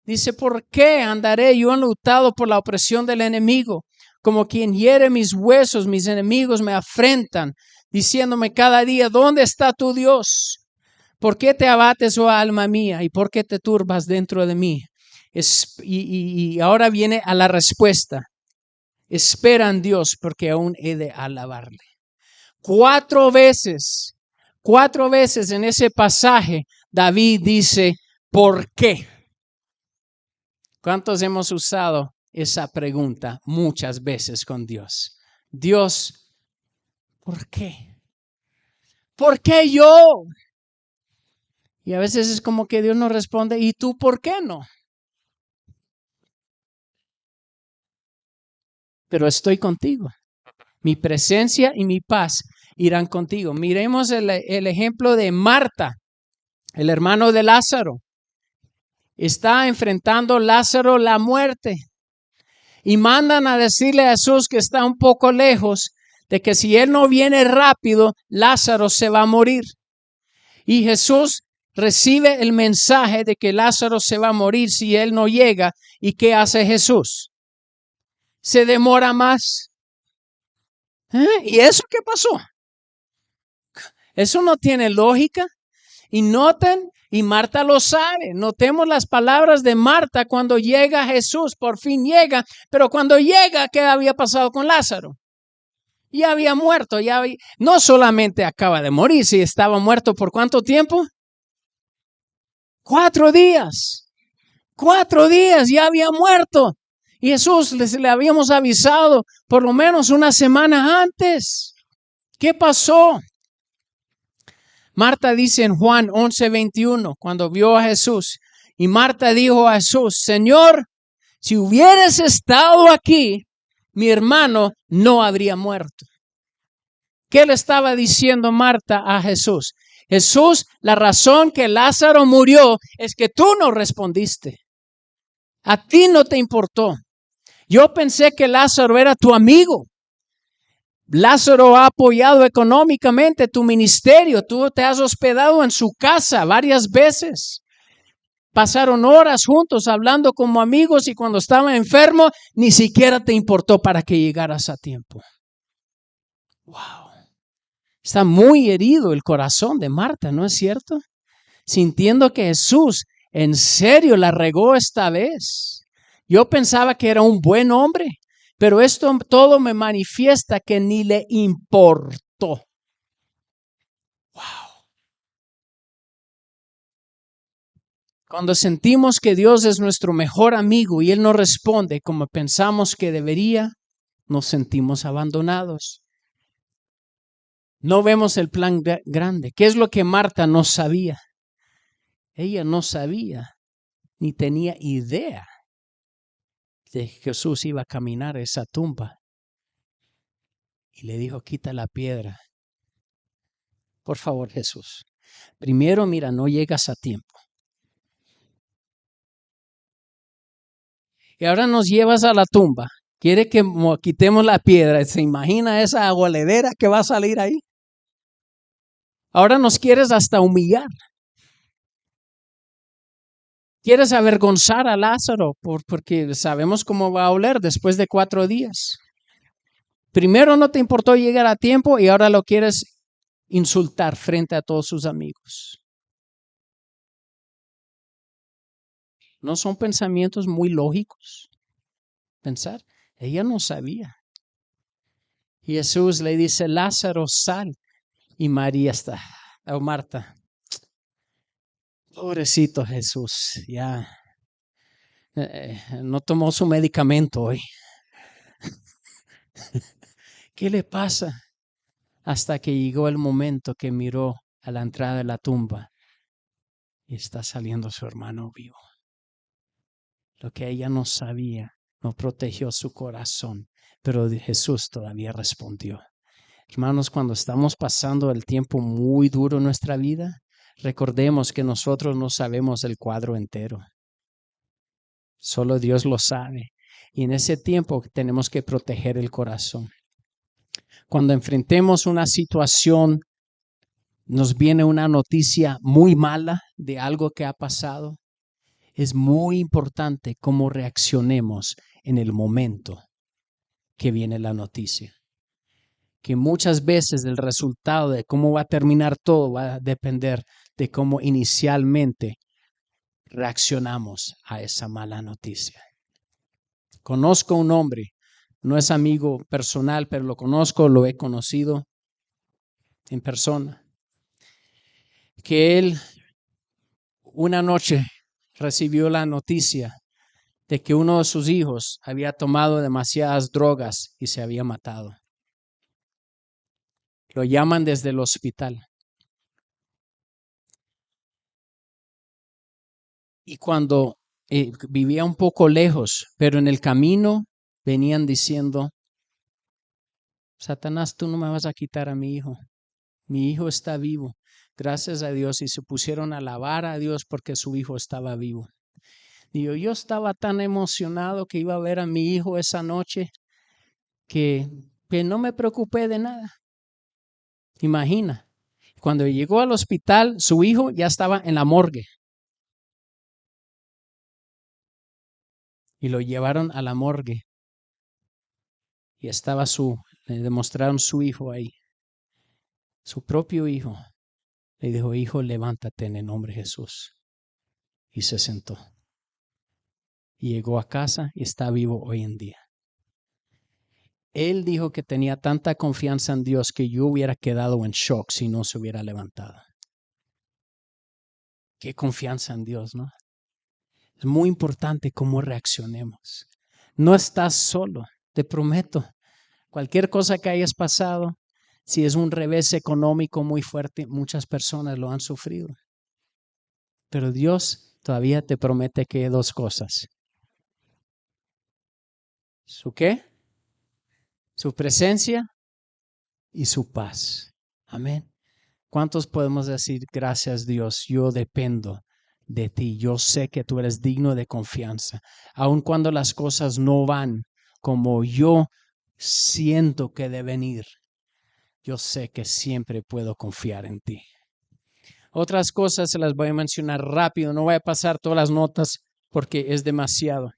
Dice, ¿por qué andaré yo enlutado por la opresión del enemigo? Como quien hiere mis huesos, mis enemigos me afrentan, diciéndome cada día, ¿dónde está tu Dios? ¿Por qué te abates, oh alma mía? ¿Y por qué te turbas dentro de mí? Y ahora viene a la respuesta. Espera en Dios, porque aún he de alabarle. 4 veces en ese pasaje, David dice, ¿por qué? ¿Cuántos hemos usado esa pregunta muchas veces con Dios? Dios, ¿por qué? ¿Por qué yo? Y a veces es como que Dios nos responde, ¿y tú por qué no? Pero estoy contigo. Mi presencia y mi paz irán contigo. Miremos el ejemplo de Marta, el hermano de Lázaro. Está enfrentando Lázaro la muerte. Y mandan a decirle a Jesús que está un poco lejos, de que si él no viene rápido, Lázaro se va a morir. Y Jesús recibe el mensaje de que Lázaro se va a morir si él no llega. ¿Y qué hace Jesús? Se demora más. ¿Y eso qué pasó? Eso no tiene lógica. Y noten, y Marta lo sabe, notemos las palabras de Marta cuando llega Jesús, por fin llega, pero cuando llega, ¿qué había pasado con Lázaro? Ya había muerto, no solamente acaba de morir, si estaba muerto ¿por cuánto tiempo? 4 días. 4 días, ya había muerto. Y Jesús le habíamos avisado por lo menos una semana antes. ¿Qué pasó? Marta dice en Juan 11:21, cuando vio a Jesús, y Marta dijo a Jesús, Señor, si hubieras estado aquí, mi hermano no habría muerto. ¿Qué le estaba diciendo Marta a Jesús? Jesús, la razón que Lázaro murió es que tú no respondiste. A ti no te importó. Yo pensé que Lázaro era tu amigo. Lázaro ha apoyado económicamente tu ministerio. Tú te has hospedado en su casa varias veces. Pasaron horas juntos hablando como amigos y cuando estaba enfermo ni siquiera te importó para que llegaras a tiempo. Wow. Está muy herido el corazón de Marta, ¿no es cierto? Sintiendo que Jesús en serio la regó esta vez. Yo pensaba que era un buen hombre, pero esto todo me manifiesta que ni le importó. Wow. Cuando sentimos que Dios es nuestro mejor amigo y Él no responde como pensamos que debería, nos sentimos abandonados. No vemos el plan grande. ¿Qué es lo que Marta no sabía? Ella no sabía ni tenía idea de que Jesús iba a caminar a esa tumba. Y le dijo, quita la piedra. Por favor, Jesús. Primero, mira, no llegas a tiempo. Y ahora nos llevas a la tumba. Quiere que quitemos la piedra. ¿Se imagina esa agualedera que va a salir ahí? Ahora nos quieres hasta humillar. Quieres avergonzar a Lázaro porque sabemos cómo va a oler después de 4 días. Primero no te importó llegar a tiempo y ahora lo quieres insultar frente a todos sus amigos. ¿No son pensamientos muy lógicos? Pensar, ella no sabía. Y Jesús le dice, Lázaro, sal. Y María está, o Marta, pobrecito Jesús, ya no tomó su medicamento hoy. ¿Qué le pasa? Hasta que llegó el momento que miró a la entrada de la tumba y está saliendo su hermano vivo. Lo que ella no sabía, no protegió su corazón, pero Jesús todavía respondió. Hermanos, cuando estamos pasando el tiempo muy duro en nuestra vida, recordemos que nosotros no sabemos el cuadro entero. Solo Dios lo sabe. Y en ese tiempo tenemos que proteger el corazón. Cuando enfrentemos una situación, nos viene una noticia muy mala de algo que ha pasado, es muy importante cómo reaccionemos en el momento que viene la noticia. Que muchas veces el resultado de cómo va a terminar todo va a depender de cómo inicialmente reaccionamos a esa mala noticia. Conozco un hombre, no es amigo personal, pero lo conozco, lo he conocido en persona, que él una noche recibió la noticia de que uno de sus hijos había tomado demasiadas drogas y se había matado. Lo llaman desde el hospital. Y cuando vivía un poco lejos, pero en el camino venían diciendo, Satanás, tú no me vas a quitar a mi hijo está vivo, gracias a Dios, y se pusieron a alabar a Dios porque su hijo estaba vivo. Y yo estaba tan emocionado que iba a ver a mi hijo esa noche que no me preocupé de nada. Imagina, cuando llegó al hospital, su hijo ya estaba en la morgue. Y lo llevaron a la morgue. Y estaba le demostraron su hijo ahí. Su propio hijo. Le dijo, hijo, levántate en el nombre de Jesús. Y se sentó. Y llegó a casa y está vivo hoy en día. Él dijo que tenía tanta confianza en Dios que yo hubiera quedado en shock si no se hubiera levantado. Qué confianza en Dios, ¿no? Es muy importante cómo reaccionemos. No estás solo, te prometo. Cualquier cosa que hayas pasado, si es un revés económico muy fuerte, muchas personas lo han sufrido. Pero Dios todavía te promete que 2 cosas. ¿Su qué? Su presencia y su paz. Amén. ¿Cuántos podemos decir, gracias Dios, yo dependo de ti, yo sé que tú eres digno de confianza, aun cuando las cosas no van como yo siento que deben ir, yo sé que siempre puedo confiar en ti. Otras cosas se las voy a mencionar rápido, no voy a pasar todas las notas porque es demasiado.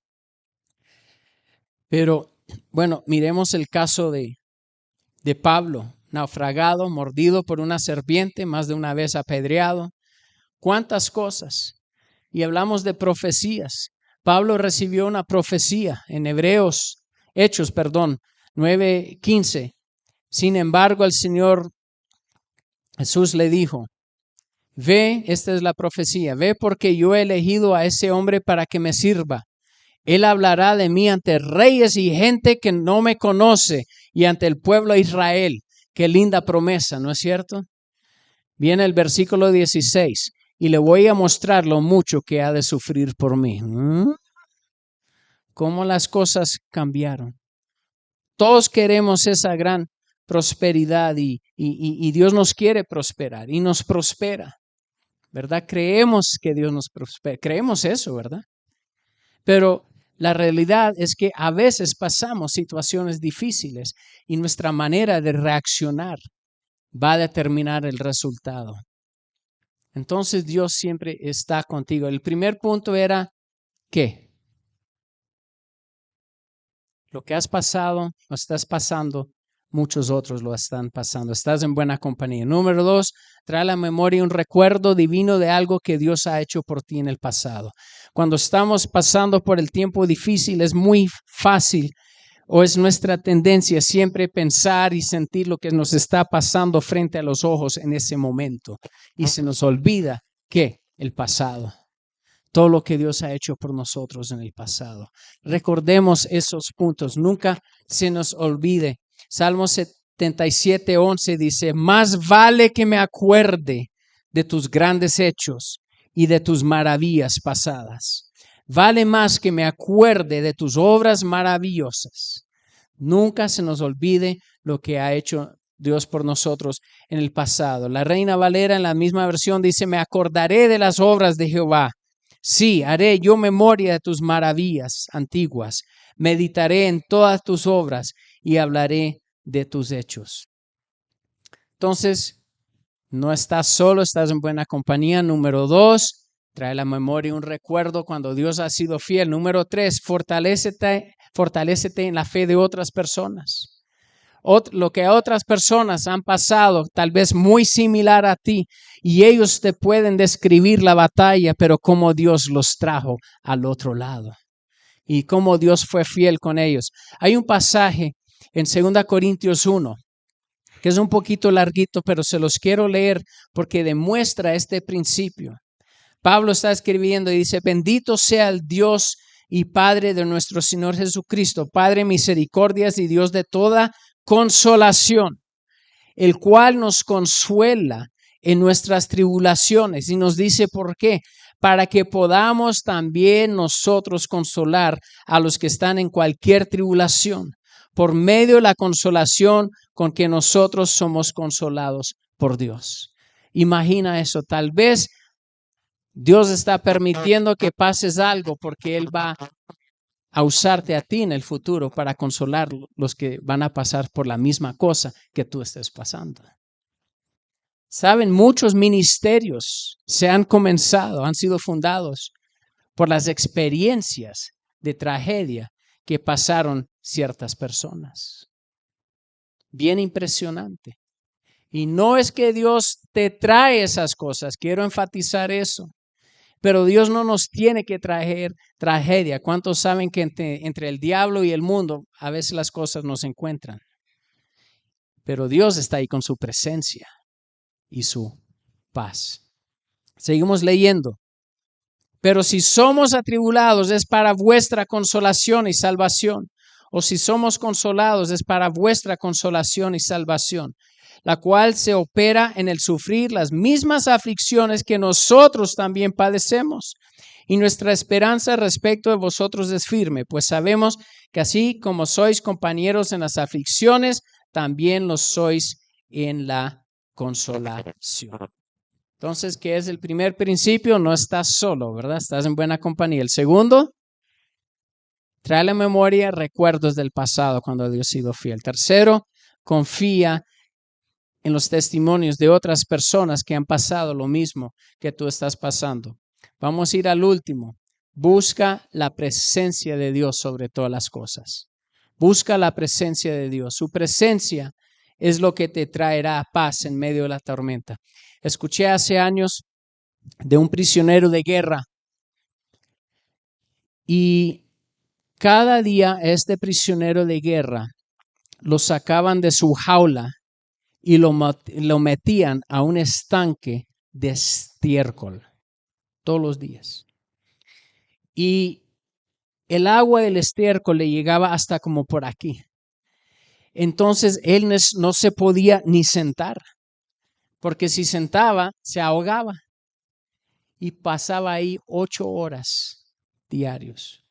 Pero bueno, miremos el caso de Pablo, naufragado, mordido por una serpiente, más de una vez apedreado. ¿Cuántas cosas? Y hablamos de profecías. Pablo recibió una profecía en Hechos 9:15. Sin embargo, el Señor Jesús le dijo, ve, esta es la profecía, ve porque yo he elegido a ese hombre para que me sirva. Él hablará de mí ante reyes y gente que no me conoce y ante el pueblo de Israel. Qué linda promesa, ¿no es cierto? Viene el versículo 16. y le voy a mostrar lo mucho que ha de sufrir por mí. ¿Cómo las cosas cambiaron? Todos queremos esa gran prosperidad y Dios nos quiere prosperar y nos prospera, ¿verdad? Creemos que Dios nos prospera, creemos eso, ¿verdad? Pero la realidad es que a veces pasamos situaciones difíciles y nuestra manera de reaccionar va a determinar el resultado. Entonces Dios siempre está contigo. El primer punto era, ¿qué? Lo que has pasado, lo estás pasando, muchos otros lo están pasando. Estás en buena compañía. Número 2, trae a la memoria un recuerdo divino de algo que Dios ha hecho por ti en el pasado. Cuando estamos pasando por el tiempo difícil, es muy fácil o es nuestra tendencia siempre pensar y sentir lo que nos está pasando frente a los ojos en ese momento. Y se nos olvida que el pasado. Todo lo que Dios ha hecho por nosotros en el pasado. Recordemos esos puntos, nunca se nos olvide. Salmo 77:11 dice, más vale que me acuerde de tus grandes hechos y de tus maravillas pasadas. Vale más que me acuerde de tus obras maravillosas. Nunca se nos olvide lo que ha hecho Dios por nosotros en el pasado. La Reina Valera en la misma versión dice, me acordaré de las obras de Jehová. Sí, haré yo memoria de tus maravillas antiguas, meditaré en todas tus obras y hablaré de tus hechos. Entonces, no estás solo, estás en buena compañía. Número 2, trae a la memoria un recuerdo cuando Dios ha sido fiel. Número 3, fortalécete en la fe de otras personas. Lo que otras personas han pasado, tal vez muy similar a ti, y ellos te pueden describir la batalla, pero cómo Dios los trajo al otro lado y cómo Dios fue fiel con ellos. Hay un pasaje en 2 Corintios 1, que es un poquito larguito, pero se los quiero leer porque demuestra este principio. Pablo está escribiendo y dice, bendito sea el Dios y Padre de nuestro Señor Jesucristo, Padre misericordias y Dios de toda consolación, el cual nos consuela en nuestras tribulaciones. Y nos dice por qué, para que podamos también nosotros consolar a los que están en cualquier tribulación, por medio de la consolación con que nosotros somos consolados por Dios. Imagina eso, tal vez Dios está permitiendo que pases algo porque Él va a usarte a ti en el futuro para consolar los que van a pasar por la misma cosa que tú estés pasando. Saben, muchos ministerios se han comenzado, han sido fundados por las experiencias de tragedia que pasaron ciertas personas. Bien impresionante. Y no es que Dios te trae esas cosas, quiero enfatizar eso. Pero Dios no nos tiene que traer tragedia. ¿Cuántos saben que entre el diablo y el mundo a veces las cosas no se encuentran? Pero Dios está ahí con su presencia y su paz. Seguimos leyendo. Pero si somos atribulados es para vuestra consolación y salvación. O si somos consolados es para vuestra consolación y salvación, la cual se opera en el sufrir las mismas aflicciones que nosotros también padecemos. Y nuestra esperanza respecto de vosotros es firme, pues sabemos que así como sois compañeros en las aflicciones, también lo sois en la consolación. Entonces, ¿qué es el primer principio? No estás solo, ¿verdad? Estás en buena compañía. El segundo, trae a la memoria recuerdos del pasado cuando Dios ha sido fiel. Tercero, confía en los testimonios de otras personas que han pasado lo mismo que tú estás pasando. Vamos a ir al último. Busca la presencia de Dios sobre todas las cosas. Busca la presencia de Dios. Su presencia es lo que te traerá paz en medio de la tormenta. Escuché hace años de un prisionero de guerra y cada día este prisionero de guerra lo sacaban de su jaula y lo metían a un estanque de estiércol todos los días. Y el agua del estiércol le llegaba hasta como por aquí. Entonces él no se podía ni sentar, porque si sentaba se ahogaba. y pasaba ahí 8 horas diarios.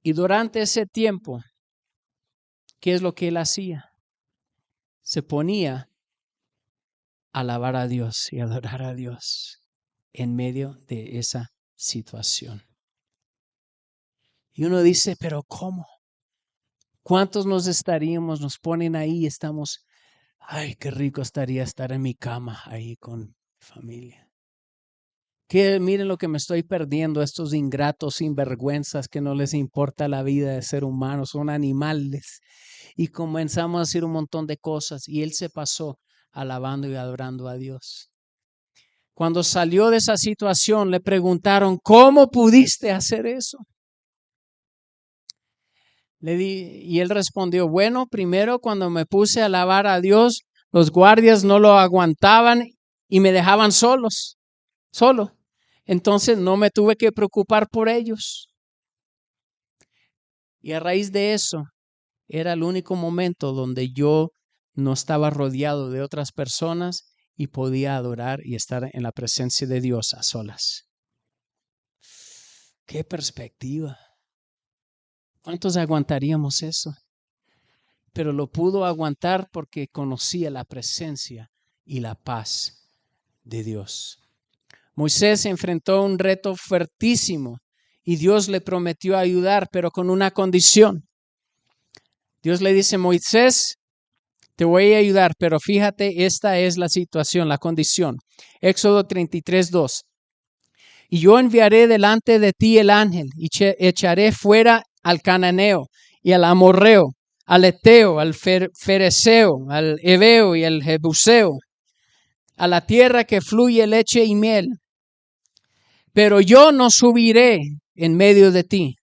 Y durante ese tiempo, ¿qué es lo que él hacía? Se ponía a alabar a Dios y adorar a Dios en medio de esa situación. Y uno dice, pero ¿cómo? ¿Cuántos nos ponen ahí y estamos, ay, qué rico estaría estar en mi cama ahí con mi familia? Que miren lo que me estoy perdiendo, estos ingratos sinvergüenzas que no les importa la vida de ser humano, son animales. Y comenzamos a hacer un montón de cosas y él se pasó alabando y adorando a Dios. Cuando salió de esa situación le preguntaron, ¿cómo pudiste hacer eso? Y él respondió, bueno, primero cuando me puse a alabar a Dios, los guardias no lo aguantaban y me dejaban solo. Entonces no me tuve que preocupar por ellos. Y a raíz de eso, era el único momento donde yo no estaba rodeado de otras personas y podía adorar y estar en la presencia de Dios a solas. ¡Qué perspectiva! ¿Cuántos aguantaríamos eso? Pero lo pudo aguantar porque conocía la presencia y la paz de Dios. Moisés se enfrentó a un reto fuertísimo y Dios le prometió ayudar, pero con una condición. Dios le dice, Moisés, te voy a ayudar, pero fíjate, esta es la situación, la condición. Éxodo 33:2. Y yo enviaré delante de ti el ángel y echaré fuera al cananeo y al amorreo, al eteo, al fereceo, al heveo y al jebuseo, a la tierra que fluye leche y miel. Pero yo no subiré en medio de ti,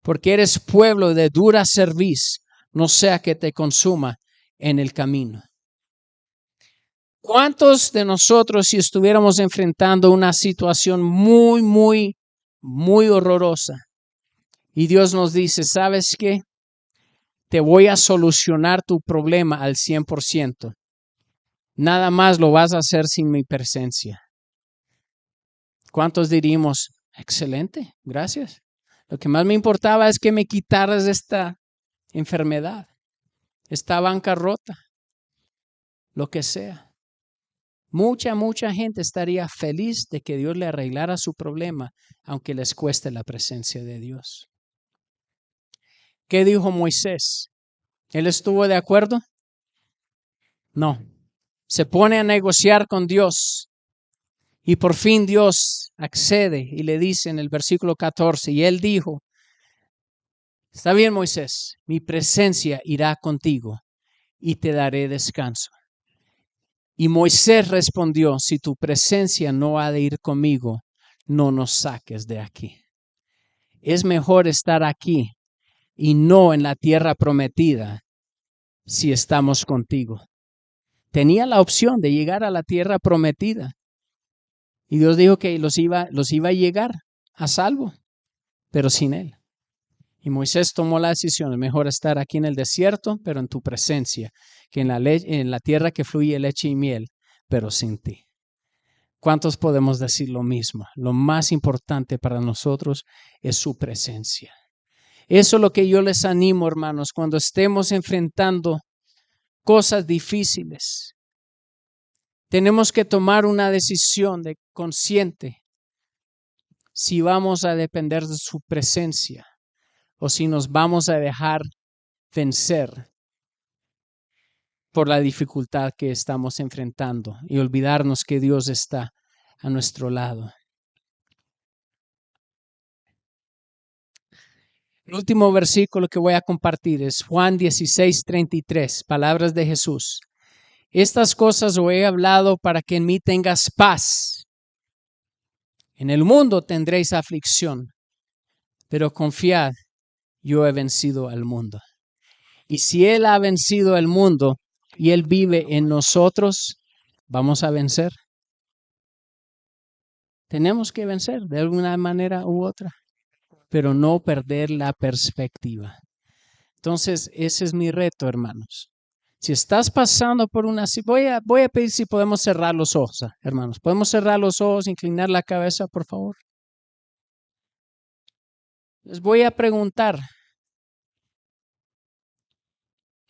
porque eres pueblo de dura cerviz, no sea que te consuma en el camino. ¿Cuántos de nosotros, si estuviéramos enfrentando una situación muy horrorosa, y Dios nos dice, ¿sabes qué? Te voy a solucionar tu problema al 100%. Nada más lo vas a hacer sin mi presencia. ¿Cuántos diríamos, excelente, gracias? Lo que más me importaba es que me quitaras esta enfermedad, esta bancarrota, lo que sea. Mucha gente estaría feliz de que Dios le arreglara su problema, aunque les cueste la presencia de Dios. ¿Qué dijo Moisés? ¿Él estuvo de acuerdo? No. Se pone a negociar con Dios y por fin Dios accede y le dice en el versículo 14, y él dijo, está bien, Moisés, mi presencia irá contigo y te daré descanso. Y Moisés respondió, si tu presencia no ha de ir conmigo, no nos saques de aquí. Es mejor estar aquí y no en la tierra prometida si estamos contigo. Tenía la opción de llegar a la tierra prometida y Dios dijo que los iba a llegar a salvo, pero sin él. Y Moisés tomó la decisión, es mejor estar aquí en el desierto, pero en tu presencia, que en la tierra que fluye leche y miel, pero sin ti. ¿Cuántos podemos decir lo mismo? Lo más importante para nosotros es su presencia. Eso es lo que yo les animo, hermanos, cuando estemos enfrentando cosas difíciles. Tenemos que tomar una decisión consciente si vamos a depender de su presencia o si nos vamos a dejar vencer por la dificultad que estamos enfrentando y olvidarnos que Dios está a nuestro lado. El último versículo que voy a compartir es Juan 16:33, palabras de Jesús. Estas cosas os he hablado para que en mí tengas paz. En el mundo tendréis aflicción, pero confiad, yo he vencido al mundo. Y si Él ha vencido al mundo y Él vive en nosotros, ¿vamos a vencer? Tenemos que vencer de alguna manera u otra, pero no perder la perspectiva. Entonces, ese es mi reto, hermanos. Si estás pasando por una... Voy a pedir si podemos cerrar los ojos, hermanos. ¿Podemos cerrar los ojos, inclinar la cabeza, por favor? Les voy a preguntar.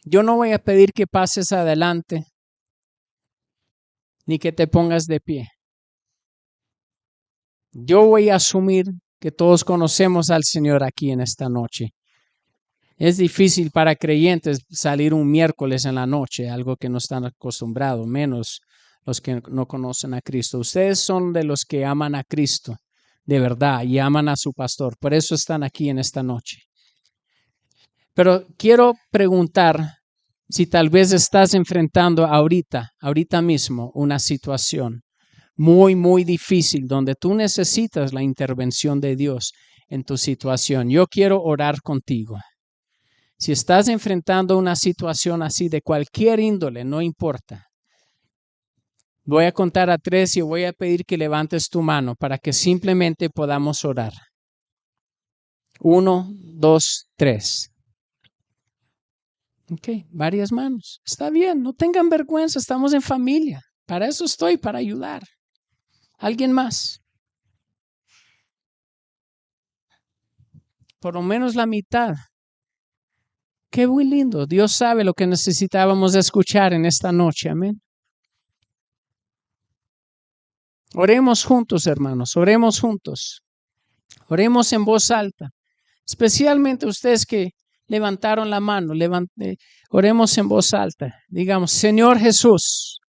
Yo no voy a pedir que pases adelante, ni que te pongas de pie. Yo voy a asumir que todos conocemos al Señor aquí en esta noche. Es difícil para creyentes salir un miércoles en la noche, algo que no están acostumbrados, menos los que no conocen a Cristo. Ustedes son de los que aman a Cristo, de verdad, y aman a su pastor. Por eso están aquí en esta noche. Pero quiero preguntar si tal vez estás enfrentando ahorita mismo, una situación muy difícil donde tú necesitas la intervención de Dios en tu situación. Yo quiero orar contigo. Si estás enfrentando una situación así de cualquier índole, no importa. Voy a contar a 3 y voy a pedir que levantes tu mano para que simplemente podamos orar. 1, 2, 3. Ok, varias manos. Está bien, no tengan vergüenza, estamos en familia. Para eso estoy, para ayudar. ¿Alguien más? Por lo menos la mitad. Qué muy lindo. Dios sabe lo que necesitábamos escuchar en esta noche. Amén. Oremos juntos, hermanos. Oremos juntos. Oremos en voz alta. Especialmente ustedes que levantaron la mano. Oremos en voz alta. Digamos, Señor Jesús,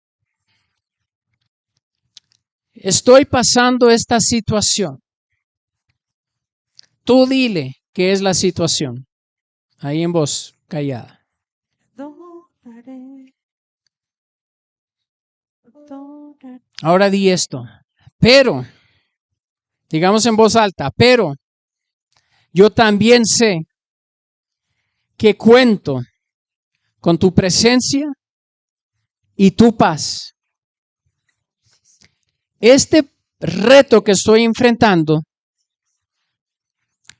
estoy pasando esta situación. Tú dile qué es la situación. Ahí en voz callada. Ahora di esto. Pero, digamos en voz alta, pero yo también sé que cuento con tu presencia y tu paz. Este reto que estoy enfrentando,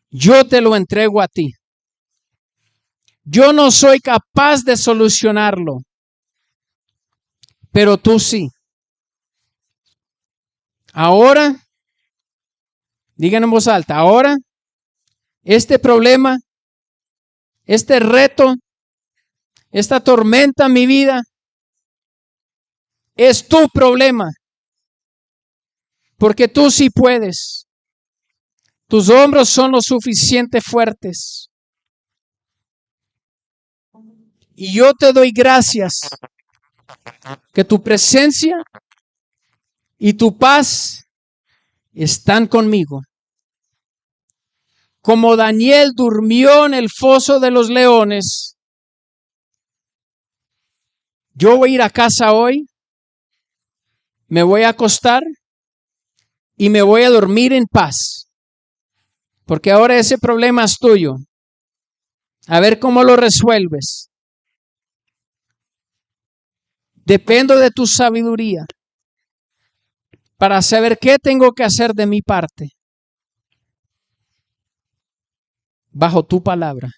yo te lo entrego a ti. Yo no soy capaz de solucionarlo, pero tú sí. Ahora, digan en voz alta, ahora, este problema, este reto, esta tormenta en mi vida, es tu problema. Porque tú sí puedes. Tus hombros son lo suficiente fuertes. Y yo te doy gracias que tu presencia y tu paz están conmigo. Como Daniel durmió en el foso de los leones, yo voy a ir a casa hoy, me voy a acostar y me voy a dormir en paz. Porque ahora ese problema es tuyo. A ver cómo lo resuelves. Dependo de tu sabiduría para saber qué tengo que hacer de mi parte. Bajo tu palabra.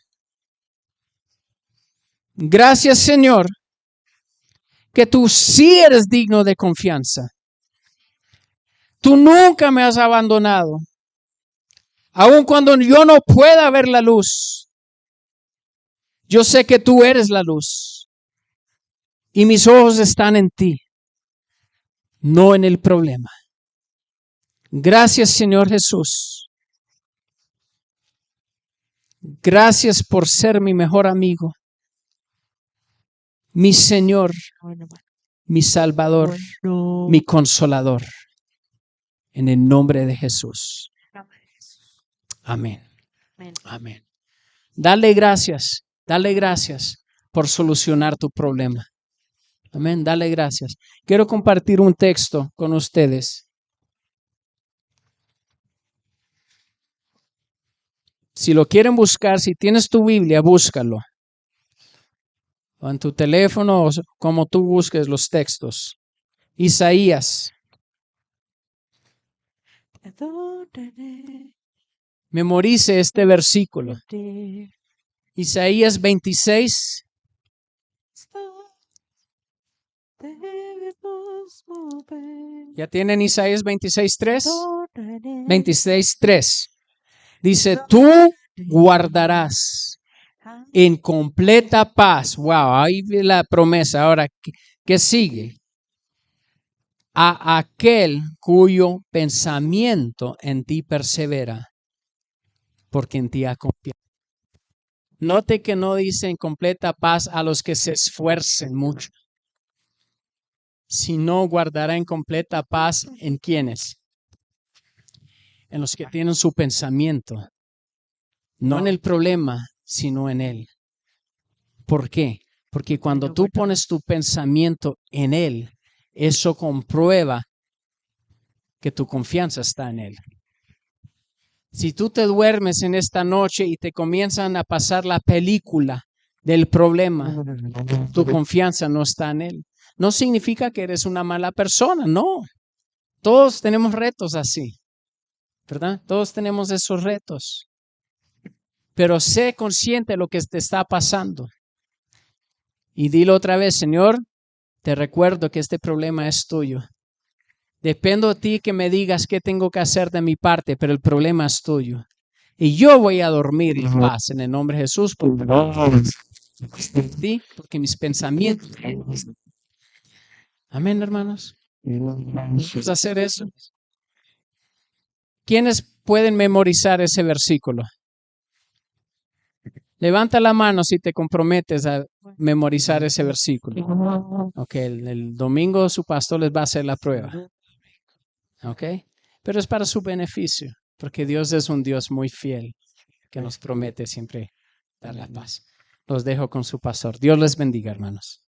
Gracias, Señor, que tú sí eres digno de confianza. Tú nunca me has abandonado. Aun cuando yo no pueda ver la luz, yo sé que tú eres la luz. Y mis ojos están en ti, no en el problema. Gracias, Señor Jesús. Gracias por ser mi mejor amigo, mi Señor, mi Salvador, mi Consolador. En el nombre de Jesús. Amén. Amén. Dale gracias por solucionar tu problema. Amén, dale gracias. Quiero compartir un texto con ustedes. Si lo quieren buscar, si tienes tu Biblia, búscalo. O en tu teléfono, o como tú busques los textos. Isaías. Memorice este versículo. Isaías 26. ¿Ya tienen Isaías 26:3? 26:3. Dice, tú guardarás en completa paz. Wow, ahí vi la promesa. Ahora, ¿qué sigue? A aquel cuyo pensamiento en ti persevera, porque en ti ha confiado. Note que no dice en completa paz a los que se esfuercen mucho, sino guardará en completa paz en quienes, en los que tienen su pensamiento, no en el problema, sino en él. ¿Por qué? Porque cuando tú pones tu pensamiento en él, eso comprueba que tu confianza está en él. Si tú te duermes en esta noche y te comienzan a pasar la película del problema, tu confianza no está en él. No significa que eres una mala persona, no. Todos tenemos retos así, ¿verdad? Todos tenemos esos retos. Pero sé consciente de lo que te está pasando. Y dilo otra vez, Señor, te recuerdo que este problema es tuyo. Dependo de ti que me digas qué tengo que hacer de mi parte, pero el problema es tuyo. Y yo voy a dormir en paz en el nombre de Jesús. Porque mis pensamientos. Amén, hermanos. Vamos a hacer eso. ¿Quiénes pueden memorizar ese versículo? Levanta la mano si te comprometes a memorizar ese versículo. Ok, el domingo su pastor les va a hacer la prueba. Ok, pero es para su beneficio, porque Dios es un Dios muy fiel que nos promete siempre dar la paz. Los dejo con su pastor. Dios les bendiga, hermanos.